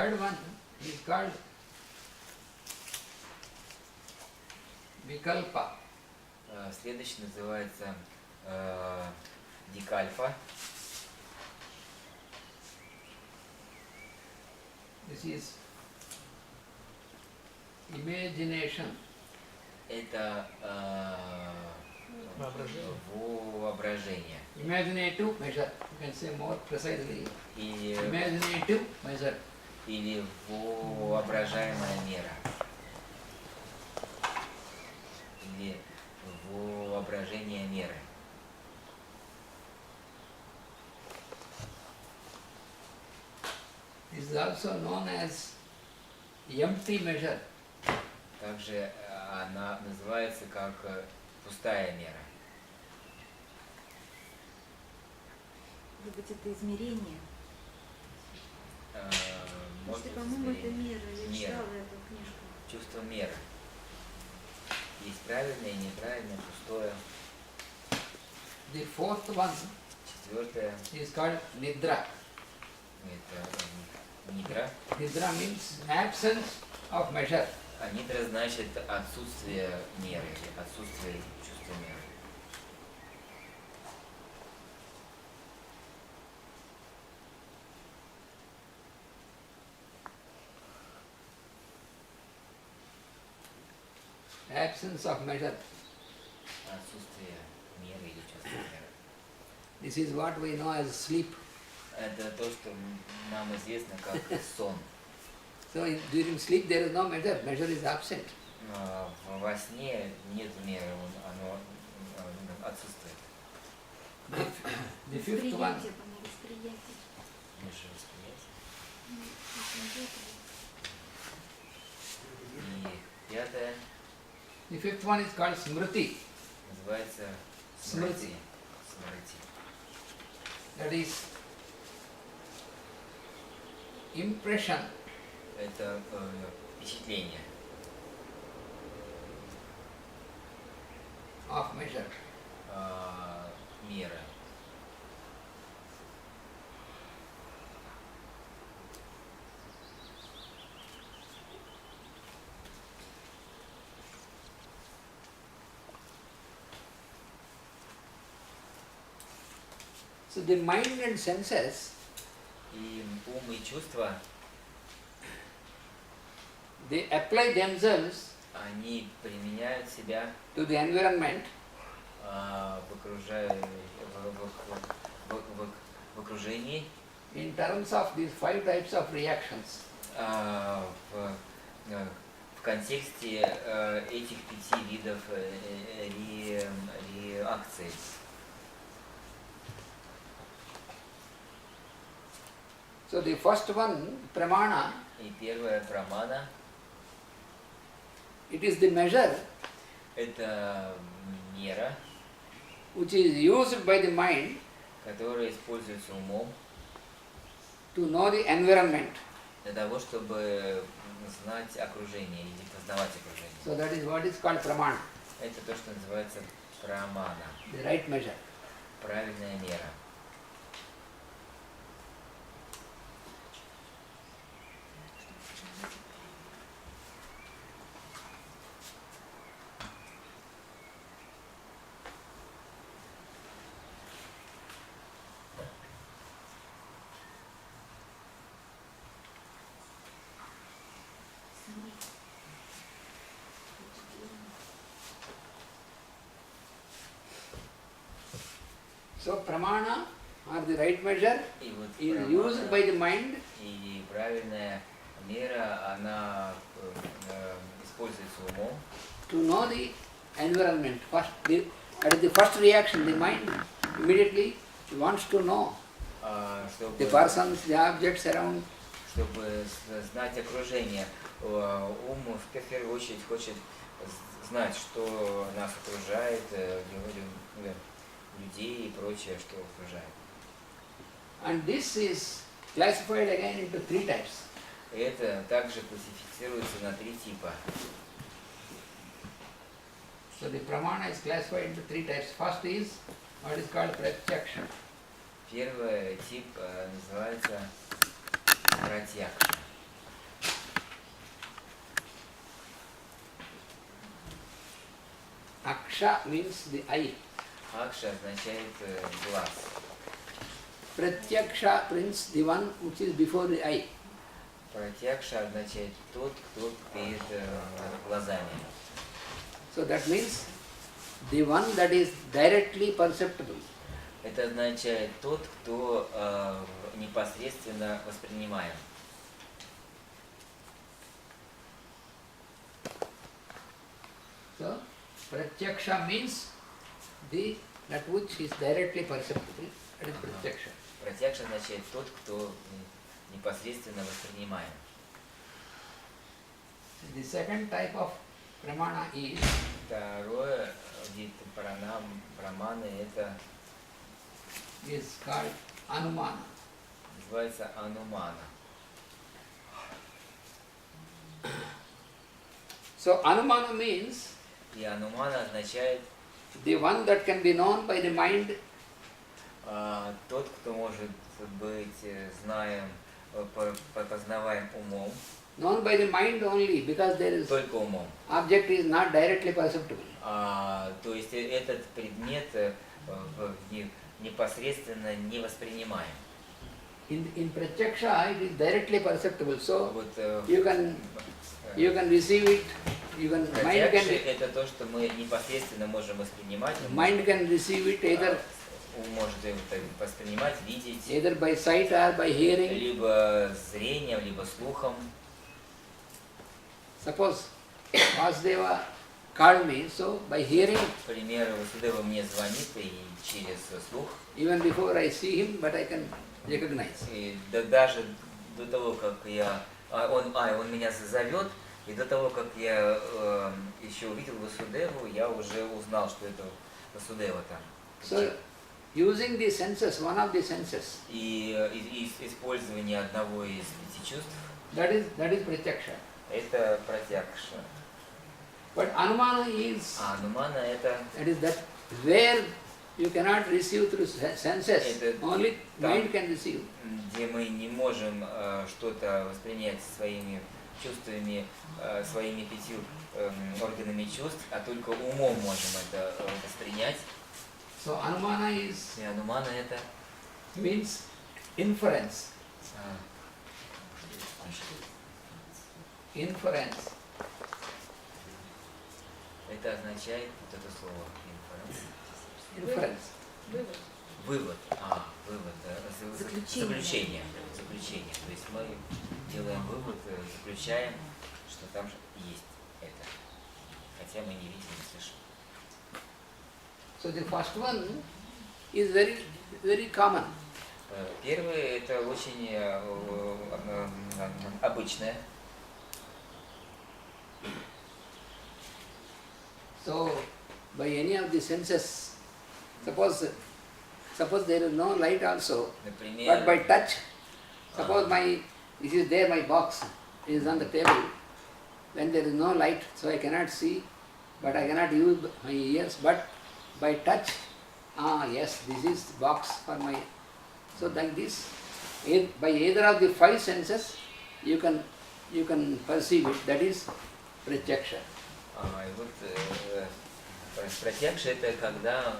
third one is called Vikalpa. Следующий называется Дикальфа. This is imagination. Это воображение. Imaginative measure. You can say more precisely. Или, Imaginative measure. или воображаемая мера. Или воображение меры. This is also known as empty measure. Также она называется как пустая мера. Может быть, это измерение? Может быть, по-моему, это мера. Я Мера. читала эту книжку. Чувство меры. Есть правильное, неправильное, пустое. The fourth one Четвертое is called Nidra. это нидра. Nidra means absence of measure. А нидра значит отсутствие меры, отсутствие чувства меры. Absence of measure. Отсутствие меры или чувства меры. This is what we know as sleep. Это то, что нам известно как сон. So during sleep there is no measure. Measure is absent. Во сне нет меры, оно отсутствует. The fifth one. Восприятие, по-моему, восприятие. Наше восприятие. И пятое The fifth one is called Smriti. называется Смрити. Смрити. That is impression. Это впечатление Of measure. Мера. So the mind and senses, И ум и чувства, they apply themselves они применяют себя to the environment в окружении in terms of these 5 types of reactions. В контексте этих 5 видов реакций. So the first one, pramana, И первая прамана it is the measure – это мера, which is used by the mind которая используется умом to know the environment. для того, чтобы знать окружение или познавать окружение. So that is what is called pramana, Это то, что называется прамана, the right measure. правильная мера. So pramana or the right measure И вот is used by the mind и правильная мера, она используется умом to know the environment. First, that is the first reaction. The mind immediately wants to know the чтобы, persons, the objects around. чтобы знать окружение. Ум в первую очередь хочет знать, что нас окружает, людей и прочее, что окружает. And this is classified again into 3 types. И это также классифицируется на 3 типа. So the pramana is classified into 3 types. First is what is called pratyaksha. Первый тип называется пратьякша. Aksha means the eye. Акша означает глаз. Pratyaksha means the one which is before the eye. Пратьякша означает тот, кто перед глазами. So that means the one that is directly perceptible. Это означает тот, кто непосредственно воспринимаем. So Pratyaksha means that which is directly perceptible. That is Pratyaksha. Пратьякша означает тот, кто непосредственно воспринимаем. The second type of pramana is Второй вид праманы это called anumana. называется анумана. So anumana means И анумана означает the one that can be known by the mind, тот, кто может быть знаем, познаваем умом, known by the mind only because there is только умом. object is not directly perceptible. То есть этот предмет непосредственно не воспринимаем. In Pratyaksha it is directly perceptible, so Вот you can receive it, mind пратьякша can это то, что мы непосредственно можем воспринимать. mind can receive it either Ум может это воспринимать, видеть, either by sight or by hearing. либо зрением, либо слухом. Suppose Vasudeva called me, so by hearing, К примеру, Васудева мне звонит и через слух, even before I see him, but I can recognize. и даже до того, как он меня зовет, и до того, как я еще увидел Васудеву, я уже узнал, что это Васудева там. So using the senses, one of the senses, И использование одного из 5 чувств, that is Pratyaksha. это пратьякша. But Anumana is, А анумана это that where you cannot receive through senses, only там, mind can receive. где мы не можем что-то воспринять своими чувствами, своими 5 органами чувств, а только умом можем это воспринять. So Anumana is И анумана это means inference. Inference. это означает вот это слово Inference. Вывод. вывод, вывод, Заключение. заключение. То есть мы делаем вывод, заключаем, что там же есть это, хотя мы не видим, не слышим. So the first one is very, very common. Первое это очень обычное. So by any of the senses, suppose there is no light also, Например, but by touch, suppose this is there, my box is on the table, when there is no light, so I cannot see, but I cannot use my ears, but by touch, yes, this is box for my, so like this, by either of the 5 senses, you can perceive it, that is Pratyaksha. И вот пратьякша это когда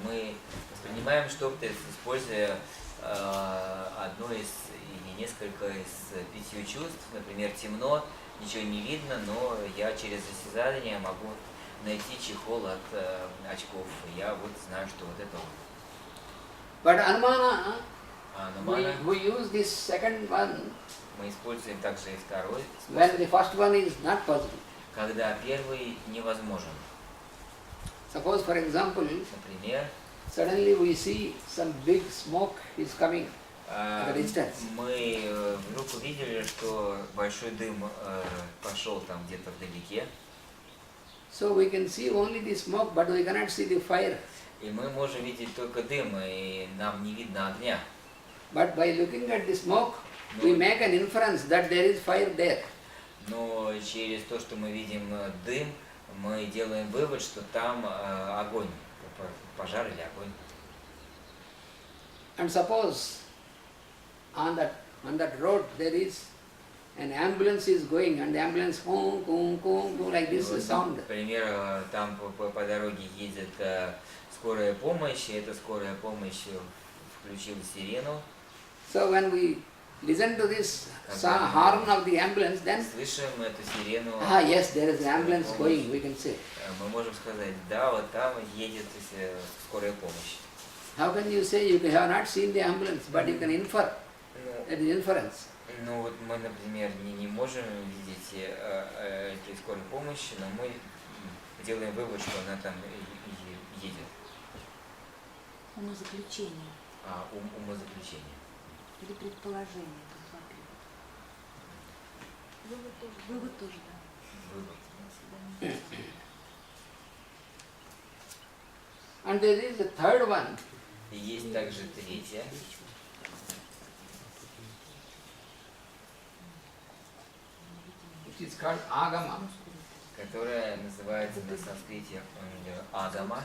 мы воспринимаем что-то, используя одно из или несколько из 5 чувств. Например, темно, ничего не видно, но я через осязание могу найти чехол от очков. Я вот знаю, что вот это он. But Anumana, Анумана we use this second one мы используем также и второй when способ, the first one is not possible. когда первый невозможен. Suppose, for example, Например, suddenly we see some big smoke is coming at a distance. мы вдруг увидели, что большой дым пошел там где-то вдалеке, So we can see only the smoke, but we cannot see the fire. и мы можем видеть только дым, и нам не видно огня. But by looking at the smoke, we make an inference that there is fire there. Но через то, что мы видим дым, мы делаем вывод, что там огонь, пожар или огонь. And suppose on that road there is an ambulance is going and the ambulance boom, boom, boom, boom, like this Вот, sound. например, там по дороге едет скорая помощь, и эта скорая помощь включила сирену. So when we listen to this horn of the ambulance, then Слышим эту сирену. yes, there is an ambulance going, we can say. Мы можем сказать, да, вот там едет скорая помощь. How can you say you have not seen the ambulance, but you can infer? That is inference. Ну вот мы, например, не можем видеть этой скорой помощи, но мы делаем вывод, что она там едет. Умозаключение. Умозаключение. Или предположение. Вывод тоже, да. Вывод. And there is a third one. И есть также третья. Which is called agama. Которая называется на санскрите агама.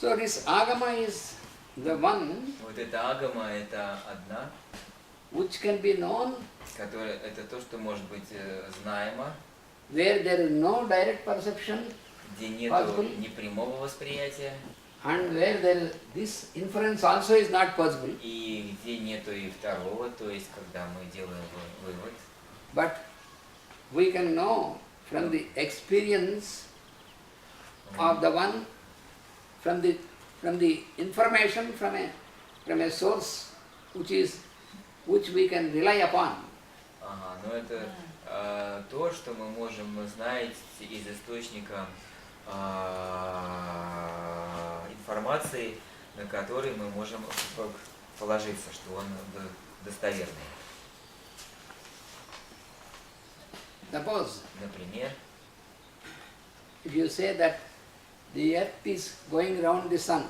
So this agama is the one Вот эта агама это одна, which can be known которая это то, что может быть знаемо, where there is no direct perception где нет ни прямого восприятия, and where there is, this inference also is not possible. и где нету и второго, то есть когда мы делаем вывод. But we can know from the experience of the one, from the information from a source which we can rely upon. Ага, но это то, что мы можем знать из источника информации, на который мы можем положиться, что он достоверный. Suppose, Например, if you say that the earth is going round the sun,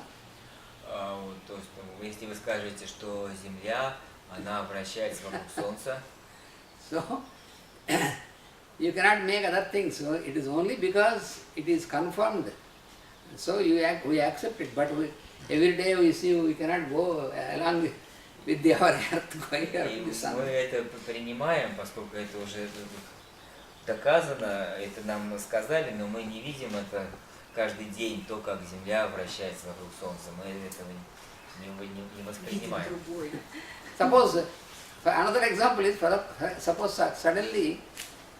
то, что, если вы скажете, что Земля, она вращается вокруг Солнца, so you cannot make other things. So it is only because it is confirmed. So we accept it. But every day we see we cannot go along with our earth going around the sun. мы это принимаем, поскольку это уже доказано, это нам сказали, но мы не видим это каждый день, то, как Земля вращается вокруг Солнца. Мы этого не воспринимаем. Suppose, another example is, suppose suddenly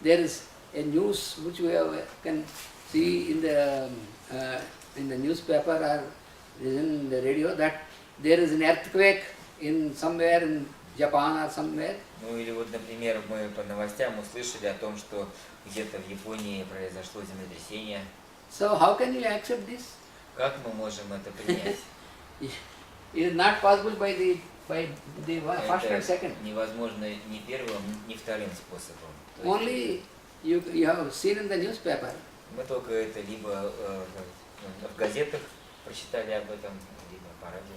there is a news which we can see in the newspaper or in the radio that there is an earthquake in somewhere in Japan or somewhere. Ну или вот, например, мы по новостям услышали о том, что где-то в Японии произошло землетрясение. So how can you accept this? Как мы можем это принять? It is not possible by the first and second. Невозможно ни первым, ни вторым способом. Only you have seen in the newspaper. Мы только это либо в газетах прочитали об этом, либо по радио.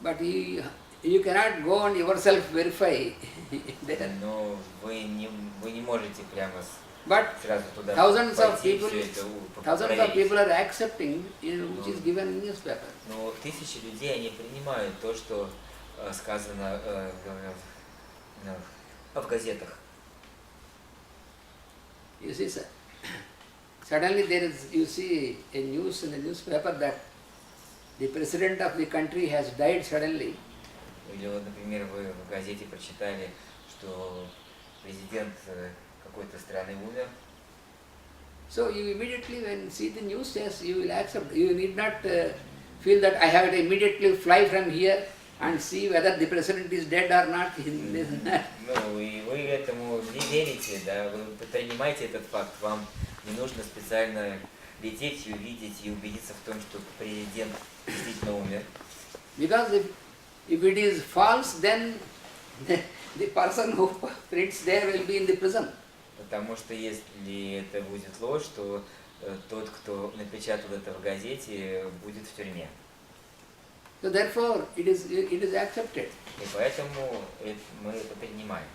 But you cannot go and yourself verify. Но вы не можете прямо But сразу туда thousands of пойти и people, все это thousands of проверить. people are accepting which is given in newspaper. Но тысячи людей, они принимают то, что сказано в газетах. You see, sir, suddenly you see a news in the newspaper that the president of the country has died suddenly. Или вот, например, вы в газете прочитали, что президент какой-то страны умер. So you immediately, when you see the news, yes, you will accept. You need not feel that I have to immediately fly from here and see whether the president is dead or not. Ну, и вы этому не верите, да, вы принимаете этот факт, вам не нужно специально лететь и увидеть и убедиться в том, что президент действительно умер. Because if it is false, then the person who prints there will be in the prison. Потому что если это будет ложь, то тот, кто напечатал это в газете, будет в тюрьме. So therefore, it is accepted. И поэтому мы это принимаем.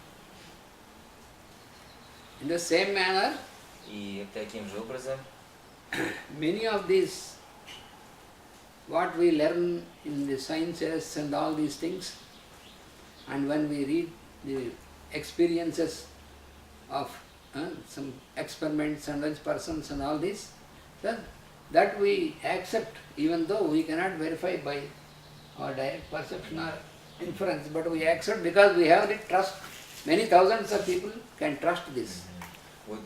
In the same manner, И таким же образом many of these, what we learn in the sciences and all these things, and when we read the experiences of some experiments and such persons and all this, that we accept, even though we cannot verify by our direct perception or inference, but we accept because we have the trust. Many thousands of people can trust this. вот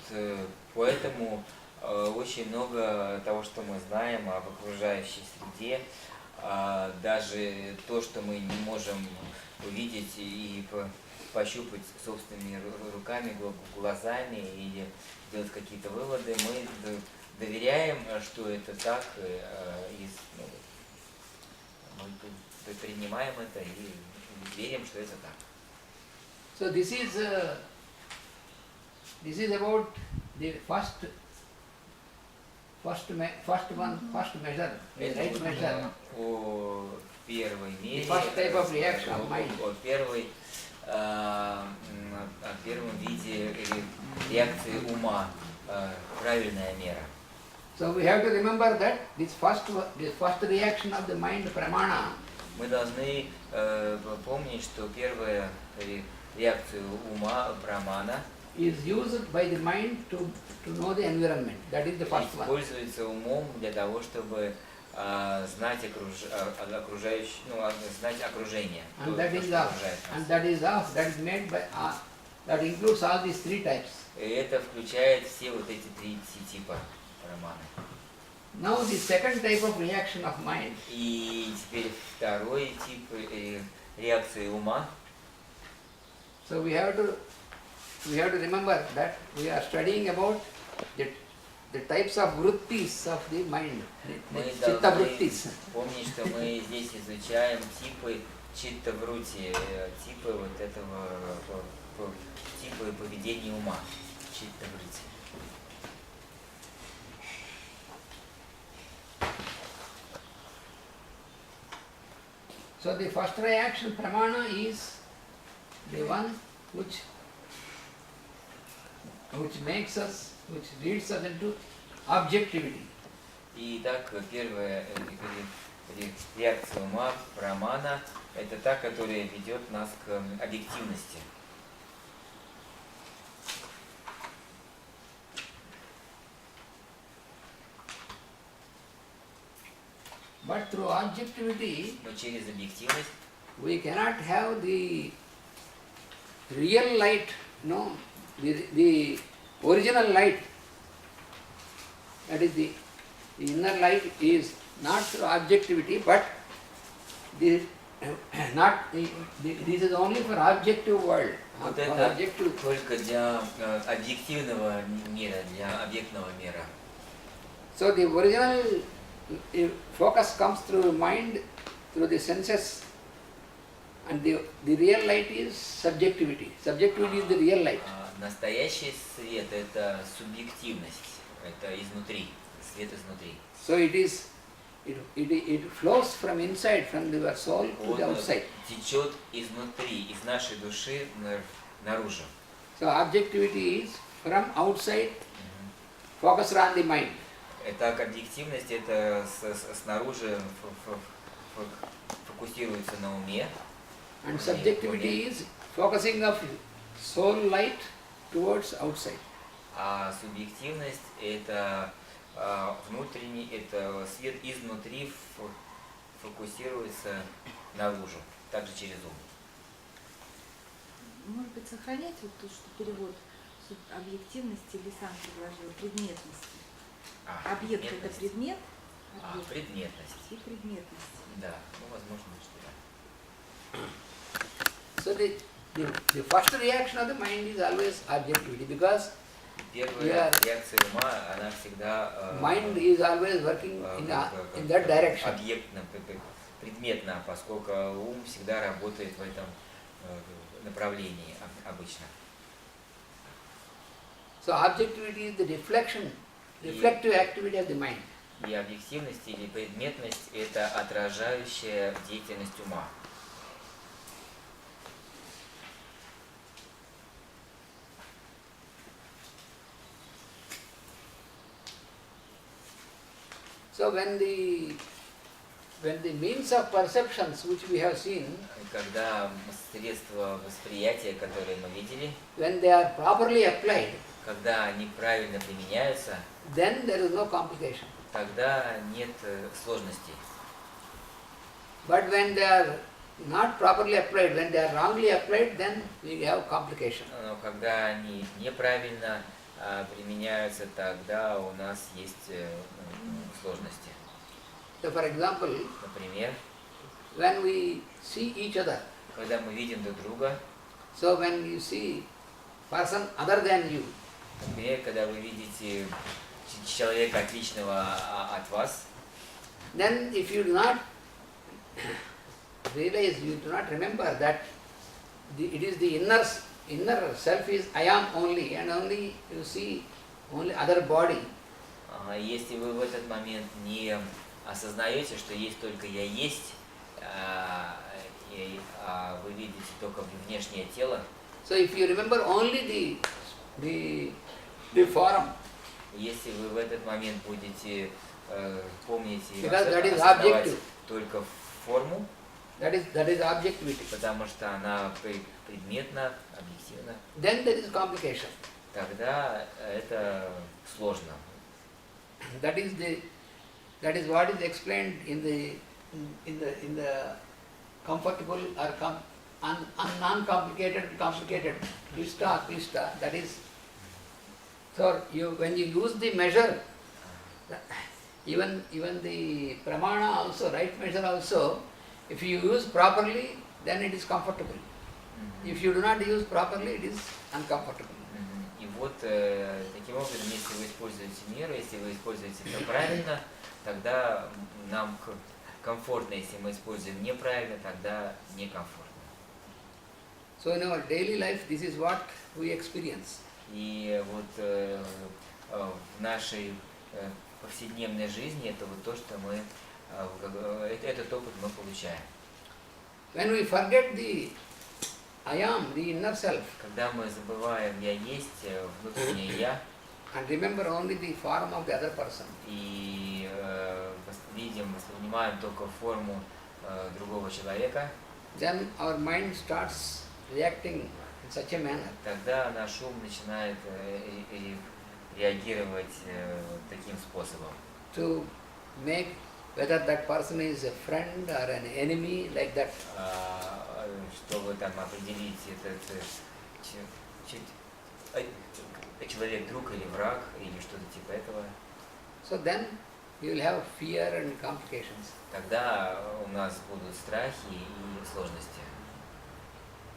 поэтому очень много того, что мы знаем об окружающей среде, даже то, что мы не можем увидеть и пощупать собственными руками, глазами или делать какие-то выводы, мы доверяем, что это так, и мы принимаем это и верим, что это так. So this is about the first measure, the right measure. О первой мере, First type of reaction of mind. о первом виде реакции ума, правильная мера. So we have to remember that this first reaction of the mind, pramana, Мы должны помнить, что первая реакция ума, прамана, is used by the mind to know the environment. That is the first one. используется умом для того, чтобы знать окружающее, знать окружение. And that is that is made by that includes all these three types. И это включает все вот эти три типа праманы. Now the second type of reaction of mind. И теперь второй тип реакции ума. So we have to remember that we are studying about the types of vrittis of the mind, the Мы chitta должны vrittis. помнить, что мы здесь изучаем типы читта-врути, типы вот этого, типы поведения ума, читта-врути. So the first reaction, pramana, is the one which makes us, which leads us into objectivity. Итак, первая реакция ума, прамана, это та, которая ведет нас к объективности. But through objectivity, Но через объективность we cannot have the real light, no, the original light. That is the inner light is not through objectivity, but this is only for objective world. вот For это objective. только для объективного мира, для объектного мира. So the original focus comes through mind, through the senses, and the real light is subjectivity. Subjectivity is the real light. Настоящий свет – это субъективность, это изнутри, свет изнутри. So it flows from inside, from your soul to the outside. Течет изнутри, из нашей души наружу. So objectivity is from outside, focused on the mind. Так, объективность – это снаружи фокусируется на уме. And subjectivity is focusing of soul light towards outside. А субъективность – это внутренний, это свет изнутри фокусируется наружу, также через ум. Может быть, сохранять вот то, что перевод объективности или сам предложил, предметности. Объект – это предмет, Предметность. и предметность. Да, возможно, что да. So the first reaction of the mind is always objectivity, because Первая реакция ума, она всегда mind is always working in that direction. объектно, предметно, поскольку ум всегда работает в этом направлении обычно. So objectivity is the reflective activity of the mind. И объективность или предметность – это отражающая деятельность ума. So when the means of perceptions which we have seen, Когда средства восприятия, которые мы видели, when they are properly applied, когда они правильно применяются, then there is no complication. тогда нет сложностей. But when they are not properly applied, when they are wrongly applied, then we have complication. Но когда они неправильно применяются, тогда у нас есть сложности. So for example, Например, when we see each other, когда мы видим друг друга, so when you see person other than you, например, когда вы видите человека отличного от вас, then if you do not realize, you do not remember that it is the inner self is I am only, and only you see only other body, если вы в этот момент не осознаете, что есть только я есть, вы видите только внешнее тело, so if you remember only the form, если вы в этот момент будете помнить и Because that is осознавать objective. только форму, that is objectivity, потому что она предметна, объективна, then there is complication. тогда это сложно. That is what is explained in the comfortable or non-complicated, complicated, klishta. That is, so when you use the measure, even the pramana also, right measure also, if you use properly, then it is comfortable. If you do not use properly, it is uncomfortable. И вот таким образом, если вы используете меру, если вы используете это правильно, тогда нам комфортно. Если мы используем неправильно, тогда некомфортно. So in our daily life, this is what we experience. И вот в нашей повседневной жизни это вот то, что мы, этот опыт мы получаем. When we forget the I am, the inner self, Когда мы забываем «я есть», внутреннее «я», and remember only the form of the other person, и воспринимаем только форму другого человека, then our mind starts reacting in such a manner тогда наш ум начинает реагировать таким способом. to make whether that person is a friend or an enemy, like that. Чтобы там определить этот человек друг или враг, или что-то типа этого. So then you will have fear and complications. Тогда у нас будут страхи и сложности.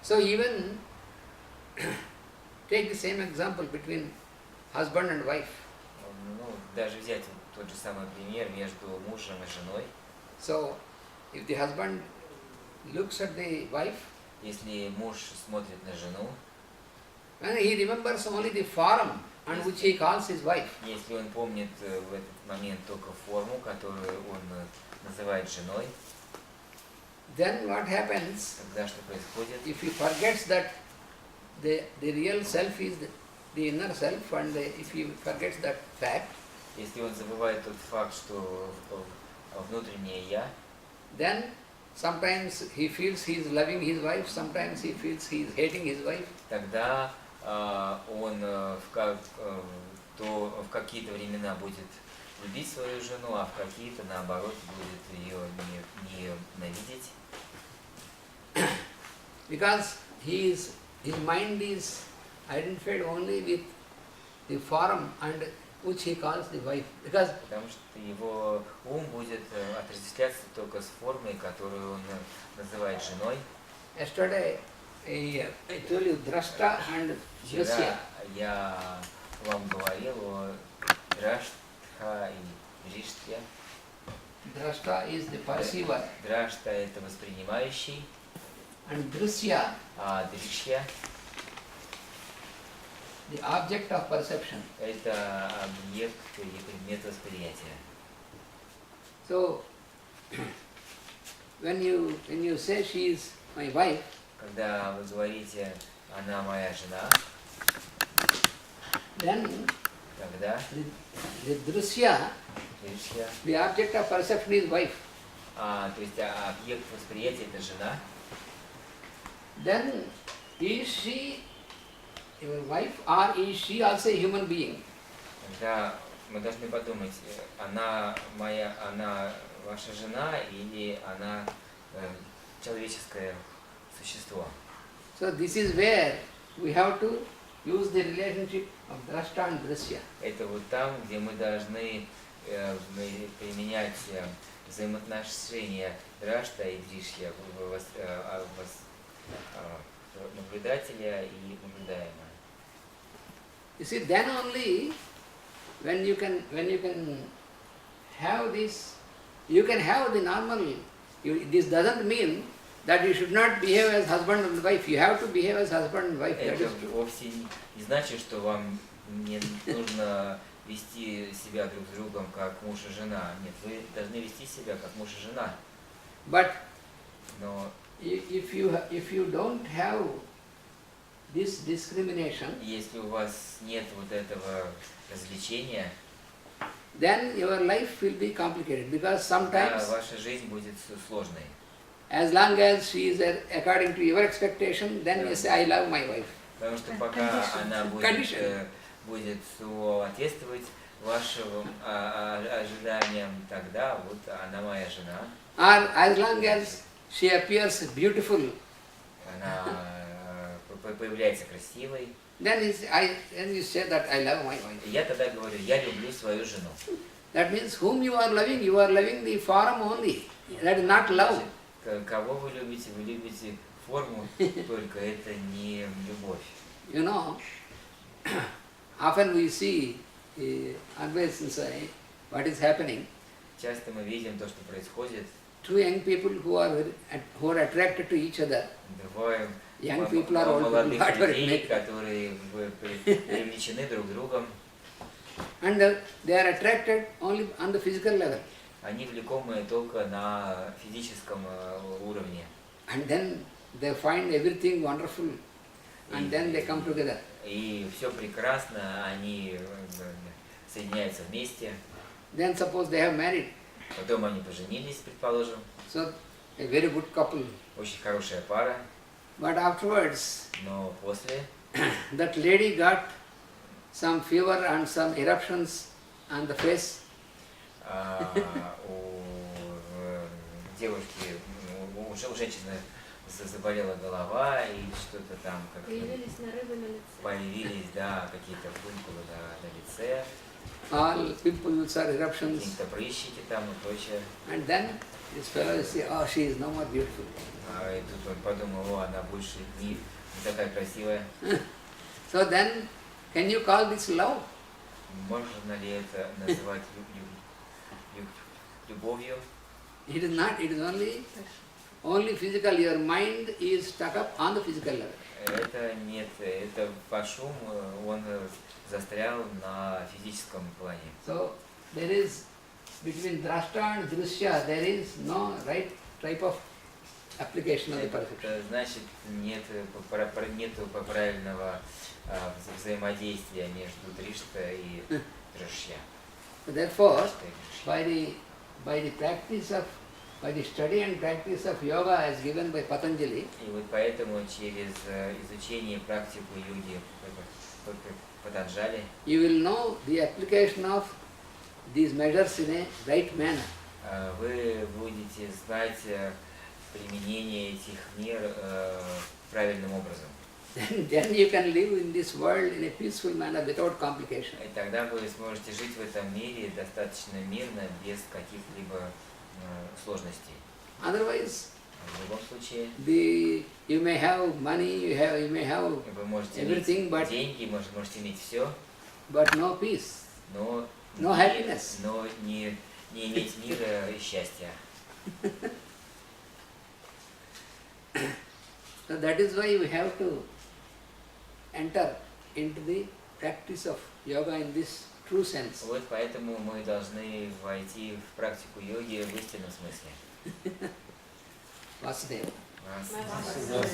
So even take the same example between husband and wife. Ну, даже взять тот же самый пример между мужем и женой. So if the husband looks at the wife, Если муж смотрит на жену, and he remembers only the form on which he calls his wife, если он помнит в этот момент только форму, которую он называет женой, then what happens тогда что происходит? if he forgets that the real self is the inner self, and if he forgets that fact, Если он забывает тот факт, что внутреннее «я», then sometimes he feels he is loving his wife, sometimes he feels he is hating his wife. тогда он в какие-то времена будет любить свою жену, а в какие-то, наоборот, будет ее ненавидеть. Because his mind is identified only with the form and which he calls the wife. Because Потому что его ум будет отождествляться только с формой, которую он называет женой. yesterday I told you drashta and Вчера drashya. я вам говорил о драштха и дриштхе. Drashta is the perceiver Драштха – это воспринимающий, and drishya, а дришья the object of perception. – это объект или предмет восприятия. So when you say she is my wife, Когда вы говорите «она моя жена», then тогда the drishya Дришья. The object of perception is wife. То есть объект восприятия это жена. Then is she your wife or is she also a human being? Тогда мы должны подумать, она ваша жена или она человеческое существо. So this is where we have to use the relationship of drashta and drishya. Это вот там, где мы должны применять взаимоотношения драшта и дришья, наблюдателя и наблюдаемого. You see, then only when you can have this, you can have the normal. This doesn't mean that you should not behave as husband and wife. You have to behave as husband and wife. That Это is true. вовсе не значит, что вам не нужно вести себя друг с другом как муж и жена. Нет, вы должны вести себя как муж и жена. But Но if you don't have this discrimination, если у вас нет вот этого развлечения, then your life will be complicated because тогда sometimes, ваша жизнь будет сложной. as long as she is according to your expectation, then you say, I love my wife. Потому что пока она будет соответствовать вашим ожиданиям, тогда вот она моя жена. Or as long as she appears beautiful, Она появляется красивой. then you say that I love my wife. Я тогда говорю, я люблю свою жену. That means whom you are loving the form only. That is not love. Кого вы любите форму, только это не любовь. You know, often we see always inside what is happening. Часто мы видим то, что происходит. Two young people who are attracted to each other. Двое Young people are old people, молодых whatever it людей, may be. которые привлечены друг другом. And they are attracted only on the physical level. Они влекомы только на физическом уровне. And then they find everything wonderful. And then they come together. И все прекрасно, они соединяются вместе. Then suppose they have married. Потом они поженились, предположим. So a very good couple. Очень хорошая пара. But afterwards, Но после that lady got some fever and some eruptions on the face. У девушки, у женщины заболела голова и что-то там как Появились нарывы на лице. появились, да, какие-то пунктулы на лице, All pimples or eruptions. какие-то прыщики там и прочее. And then this fellow say, oh, she is no more beautiful. И тут он подумал, о, она больше не такая красивая. So then, can you call this love? Можно ли это называть любовью? It is not, it is only physical. Your mind is stuck up on the physical level. Это нет, это ваш ум, он застрял на физическом плане. So there is, between drashta and drishya, there is no right type of application of the perfection. Это значит, нету правильного взаимодействия между дришта и дришья. So therefore, by the study and practice of yoga as given by Patanjali, И вот поэтому через изучение и практику йоги Патанджали you will know the application of these measures in a right manner. вы будете знать применение этих мер правильным образом. Then you can live in this world in a peaceful manner without complication. И тогда вы сможете жить в этом мире достаточно мирно, без каких-либо сложностей. Otherwise, В любом случае, you may have money, you may have вы можете everything, иметь but деньги, можете иметь все, no peace, но no happiness. но не иметь мира и счастья. So that is why we have to enter into the practice of yoga in this true sense. Вот поэтому мы должны войти в практику йоги в истинном смысле. Vasudeva. Раз. Vasudeva.